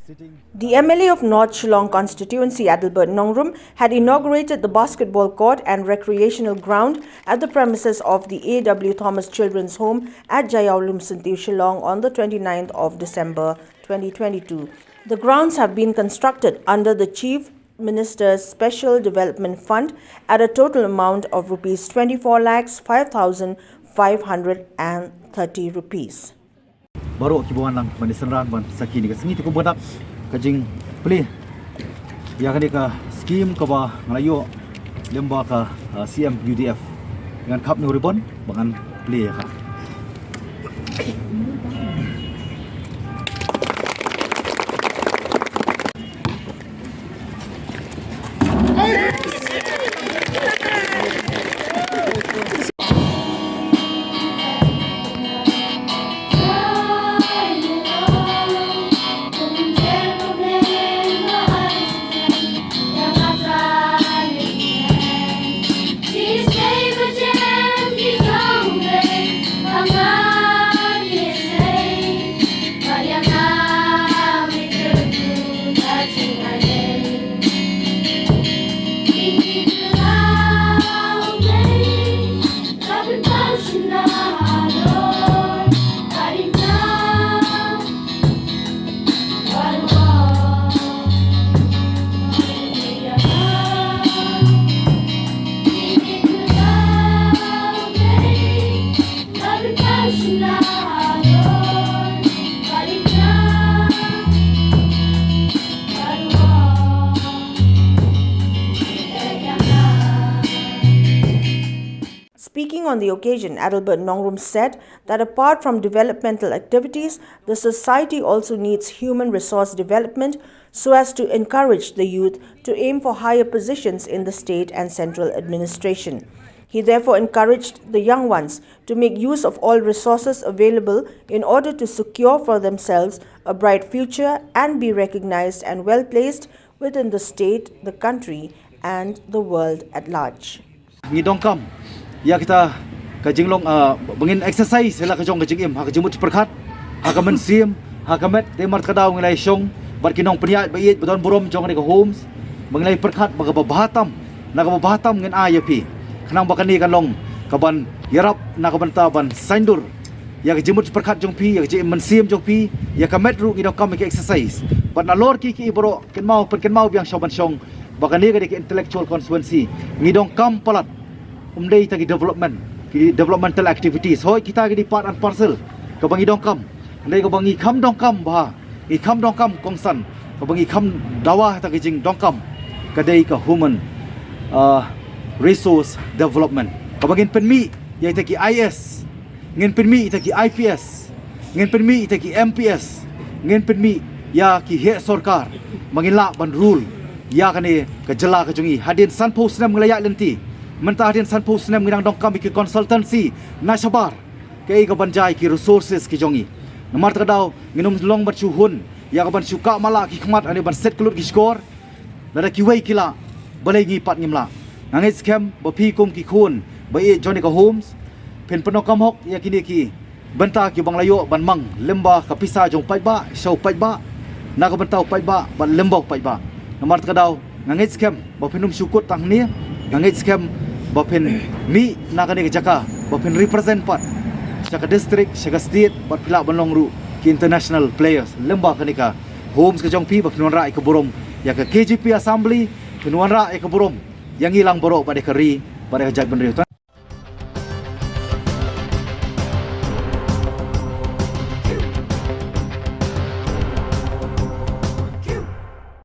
The MLA of North Shillong Constituency, Adelbert Nongrum, had inaugurated the basketball court and recreational ground at the premises of the A.W. Thomas Children's Home at Jaiaw Lumsyntiew, Shillong on the 29th of December 2022. The grounds have been constructed under the Chief Minister's Special Development Fund at a total amount of Rs 24,05,530 rupees. Baru kibuan lang manisanran ban sakini ka singit ko budak kajing pli ya kani ka scheme ka ba ngalayo lemba ka CM UDF dengan kap ni ribon bangan pli ya ka. Speaking on the occasion, Adelbert Nongrum said that apart from developmental activities, the society also needs human resource development so as to encourage the youth to aim for higher positions in the state and central administration. He therefore encouraged the young ones to make use of all resources available in order to secure for themselves a bright future and be recognized and well placed within the state, the country, and the world at large. Ya kita kajinglong bengin exercise hela kajong kajing im ha kajimut perkhat ha kamen sim ha kamet temar kadaw ngilai syong bar kinong peniat bait bodon borom jong ni ka homes menglai perkhat baga bahatam na ka bahatam ngin ayapi khnang bakani kanlong kaban yarap na kaban taban saindur ya kajimut perkhat jong pi ya kajim men sim jong pi ya kamet ru ngidong kam ki exercise but na lor ki boro ken mau biang shoban syong bakani ka di intellectual constituency ngidong kam palat umdai tagi developmental activities hoi kita gi part and parcel ka bangi dongkam andai ka bangi kham dongkam ba i kham dongkam kongsan ka bangi kham dawa tagi jing dongkam kadai ka human resource development ka bangin penmi ya tagi IS ngin penmi tagi IPS ngin penmi tagi MPS ngin penmi ya ki he sarkar mangila ban rule ya kani ka jela ka jungi hadin sanpo snam nglayak lenti mentah din sanpo snem ngidang dongkam ki consultancy nasabar ke ka banjai ki resources ki jongi namar tadaw nginum long bercuhun ya ka ban suka mala ki khmat ani ban set kulut ki skor lada ki wei kila balai ngi pat ngimla nangit scam ba pi kum ki khun ba e joni ka homes pen penokam hok ya kini ki banta ki banglayo ban mang lemba ka pisa jong pai ba show pai ba na ka bantau pai ba ban lembok pai ba namar tadaw nangit scam ba penum sukut tang ni nangit scam bapen mi nakani jaka bapen represent pat jaka district jaka state bat pila banlong ru ki international players lemba kanika homes ka jong pi bapen ra ka borom ya ka KGP assembly penuan ra ka borom yang hilang borok pada keri pada jat benri